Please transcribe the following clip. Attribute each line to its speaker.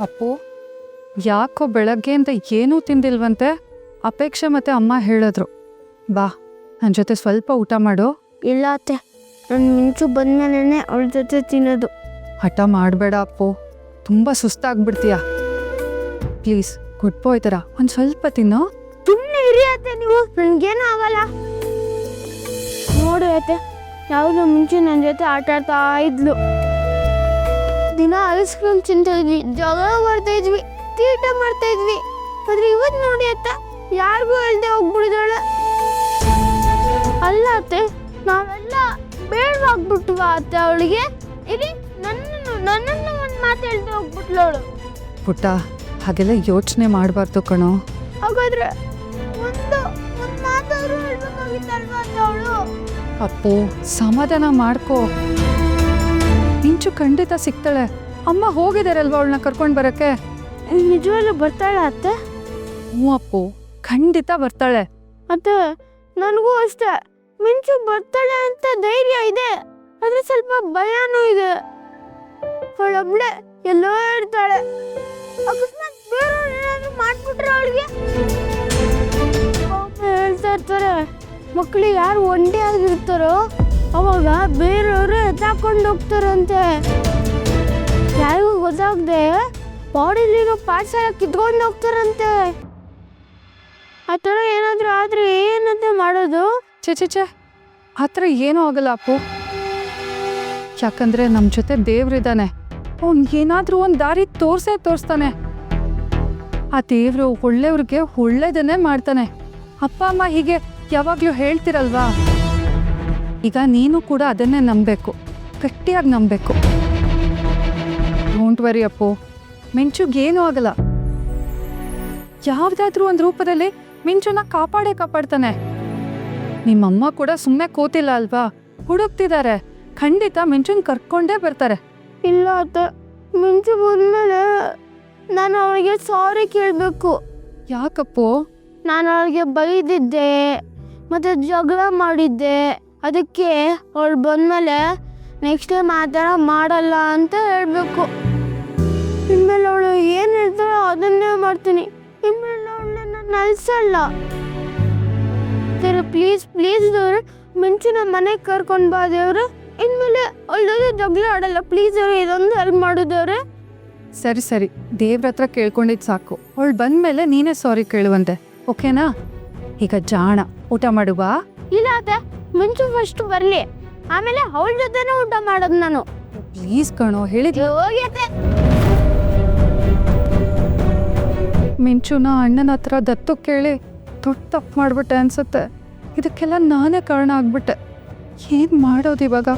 Speaker 1: ಅಪ್ಪು, ಯಾಕೋ ಬೆಳಗ್ಗೆಯಿಂದ ಏನೂ ತಿಂದಿಲ್ವಂತೆ? ಅಪೇಕ್ಷೆ ಮತ್ತೆ ಅಮ್ಮ ಹೇಳಿದ್ರು. ಬಾ, ನನ್ನ ಜೊತೆ ಸ್ವಲ್ಪ ಊಟ ಮಾಡು.
Speaker 2: ಇಲ್ಲ ಅತ್ತೆ, ನಾನು ಮಿಂಚು ಬಂದ್ಮೇಲೆ ಅವಳ ಜೊತೆ ತಿನ್ನೋದು.
Speaker 1: ಹಠ ಮಾಡಬೇಡ ಅಪ್ಪು, ತುಂಬ ಸುಸ್ತಾಗ್ಬಿಡ್ತೀಯ. ಪ್ಲೀಸ್ ಗುಡ್ ಬಾಯ್ ಥರ ಒಂದು ಸ್ವಲ್ಪ ತಿನ್ನೋ.
Speaker 2: ಸುಮ್ಮನೆ ಇರಿ ಅತ್ತೆ, ನೀವು ನನಗೇನು ಆಗಲ್ಲ. ನೋಡಿ ಅತ್ತೆ, ಯಾವುದು ಮುಂಚೆ ನನ್ನ ಜೊತೆ ಆಟ ಆಡ್ತಾ ಇದ್ಲು. ದಿನ ಐಸ್ ಕ್ರೀಮ್ ತಿಂತಾ ಇದ್ವಿ, ಜಗಳ ಮಾಡ್ತಾ ಇದ್ವಿ, ತೀಟ ಮಾಡ್ತಾ ಇದ್ವಿ. ಆದ್ರೆ ಇವತ್ತು ನೋಡಿ ಅತ್ತ, ಯಾರಿಗೂ ಹೇಳ್ದೆ ಹೋಗ್ಬಿಡಿದಾಳೆ. ಅಲ್ಲ ಅತ್ತೆ, ನಾವೆಲ್ಲ ಬೇಡವಾಗ್ಬಿಟ್ವ ಅತ್ತೆ ಅವಳಿಗೆ. ಇರಿ, ನನ್ನನ್ನು ಒಂದು ಮಾತು ಹೇಳ್ದೆ ಹೋಗ್ಬಿಟ್ಲು ಅವಳು.
Speaker 1: ಪುಟ್ಟ, ಹಾಗೆಲ್ಲ ಯೋಚನೆ ಮಾಡಬಾರ್ದು ಕಣೋ.
Speaker 2: ಹಾಗಾದ್ರೆ ಒಂದು ಮಾತಾದ್ರೂ ಹೇಳ್ಬೇಕಾಗಿತ್ತಲ್ವಾ ಅಂತ ಅವಳು.
Speaker 1: ಅಪ್ಪು, ಸಮಾಧಾನ ಮಾಡ್ಕೋ. ಮಿಂಚು ಖಂಡಿತ ಸಿಗ್ತಾಳೆ. ಅಮ್ಮ ಹೋಗಿದಾರಲ್ವಾ ಅವಳನ್ನ ಕರ್ಕೊಂಡು ಬರೋಕ್ಕೆ?
Speaker 2: ನಿಜವಾಗ್ಲೂ ಬರ್ತಾಳ ಅತ್ತೆ?
Speaker 1: ಹ್ಞೂ ಅಪ್ಪು, ಖಂಡಿತ ಬರ್ತಾಳೆ.
Speaker 2: ಅತ್ತೆ, ನನಗೂ ಅಷ್ಟೇ. ಮಿಂಚು ಬರ್ತಾಳೆ ಅಂತ ಧೈರ್ಯ ಇದೆ, ಆದ್ರೆ ಸ್ವಲ್ಪ ಭಯನೂ ಇದೆ. ಅವಳೊಬ್ಳೆ ಎಲ್ಲೋ ಇರ್ತಾಳೆ. ಅಕಸ್ಮಾತ್ ಬೇರೆಯವ್ರು ಏನಾದ್ರು ಮಾಡ್ಬಿಟ್ರೆ ಅವಳಿಗೆ ಹೇಳ್ತಾ ಇರ್ತಾರೆ, ಮಕ್ಕಳಿಗೆ ಯಾರು ಒಂದೇ ಆಗಿರ್ತಾರೋ ಅವಾಗ ಬೇರೆಯವರು ಎತ್ತಾಕೊಂಡು ಹೋಗ್ತಾರಂತೆ. ಯಾರಿಗೂ ಗೊತ್ತಾಗದೆ ಬಾಡಿಲಿರೋ ಪಾರ್ಟ್ಸ್ ಎಲ್ಲ ಕಿತ್ಕೊಂಡು ಹೋಗ್ತಾರಂತೆ. ಆ ಥರ ಏನಾದರೂ ಆದರೆ ಏನಂತ ಮಾಡೋದು?
Speaker 1: ಚೆ ಆ ಥರ ಏನೂ ಆಗಲ್ಲ ಅಪ್ಪು. ಯಾಕಂದರೆ ನಮ್ಮ ಜೊತೆ ದೇವ್ರಿದ್ದಾನೆ. ಅವ್ನು ಏನಾದರೂ ಒಂದು ದಾರಿ ತೋರಿಸ್ತಾನೆ. ಆ ದೇವರು ಒಳ್ಳೆಯವ್ರಿಗೆ ಒಳ್ಳೇದನ್ನೇ ಮಾಡ್ತಾನೆ. ಅಪ್ಪ ಅಮ್ಮ ಹೀಗೆ ಯಾವಾಗಲೂ ಹೇಳ್ತಿರಲ್ವಾ? ಈಗ ನೀನು ಕೂಡ ಅದನ್ನೇ ನಂಬಬೇಕು, ಗಟ್ಟಿಯಾಗಿ ನಂಬಬೇಕು. ಡೋಂಟ್ ವರಿ ಅಪ್ಪು, ಮಿಂಚುಗೇನೂ ಆಗಲ್ಲ. ಯಾವುದಾದ್ರೂ ಒಂದು ರೂಪದಲ್ಲಿ ಮಿಂಚುನ ಕಾಪಾಡ್ತಾನೆ. ನಿಮ್ಮಮ್ಮ ಕೂಡ ಸುಮ್ಮನೆ ಕೂತಿಲ್ಲ ಅಲ್ವಾ, ಹುಡುಕ್ತಿದ್ದಾರೆ. ಖಂಡಿತ ಮಿಂಚುನ ಕರ್ಕೊಂಡೇ ಬರ್ತಾರೆ.
Speaker 2: ಇಲ್ಲ ಅತ್ತೆ, ಮಿಂಚು ಬಂದಮೇಲೆ ನಾನು ಅವಳಿಗೆ ಸಾರಿ ಕೇಳಬೇಕು.
Speaker 1: ಯಾಕಪ್ಪು?
Speaker 2: ನಾನು ಅವಳಿಗೆ ಬೈದಿದ್ದೆ ಮತ್ತು ಜಗಳ ಮಾಡಿದ್ದೆ. ಅದಕ್ಕೆ ಅವಳು ಬಂದಮೇಲೆ ನೆಕ್ಸ್ಟ್ ಟೈಮ್ ಆ ಥರ ಮಾಡಲ್ಲ ಅಂತ ಹೇಳಬೇಕು. ಇನ್ಮೇಲೆ ಅವಳು ಏನು ಹೇಳ್ತಾಳೋ ಅದನ್ನೇ ಮಾಡ್ತೀನಿ. ಇನ್ಮೇಲೆ ಅವಳನ್ನ ನಾನು ಅಲ್ಸಲ್ಲ. ಪ್ಲೀಸ್ ದೇವ್ರು, ಮಿಂಚಿನ ಮನೆಗೆ ಕರ್ಕೊಂಡು ಬಾ ದೇವ್ರು. ಇನ್ಮೇಲೆ ಅವಳ ಜಗಳ ಆಡಲ್ಲ ಪ್ಲೀಸ್ ದೇವ್ರು, ಇದೊಂದು ಹೆಲ್ಪ್ ಮಾಡೋದವ್ರೆ.
Speaker 1: ಸರಿ, ದೇವ್ರ ಹತ್ರ ಕೇಳ್ಕೊಂಡಿದ್ದು ಸಾಕು. ಅವಳು ಬಂದಮೇಲೆ ನೀನೇ ಸಾರಿ ಕೇಳುವಂತೆ, ಓಕೆನಾ? ಈಗ ಜಾಣ, ಊಟ ಮಾಡುವ.
Speaker 2: ಇಲ್ಲ ಅತ್ತೆ, ಮಿಂಚು ಫಸ್ಟ್ ಬರಲಿ, ಆಮೇಲೆ ಅವಳ ಜೊತೆನೇ ಊಟ ಮಾಡೋದು ನಾನು.
Speaker 1: ಪ್ಲೀಸ್ ಕಣೋ, ಹೇಳಿದ್ಲು.
Speaker 2: ಹೋಗಿ ಅತ್ತೆ.
Speaker 1: ಮಿಂಚುನ ಅಣ್ಣನ ಹತ್ರ ದತ್ತು ಕೇಳಿ ದೊಡ್ಡ ತಪ್ಪು ಮಾಡಿಬಿಟ್ಟೆ ಅನ್ಸುತ್ತೆ. ಇದಕ್ಕೆಲ್ಲ ನಾನೇ ಕಾರಣ ಆಗ್ಬಿಟ್ಟೆ. ಏನು ಮಾಡೋದು ಇವಾಗ?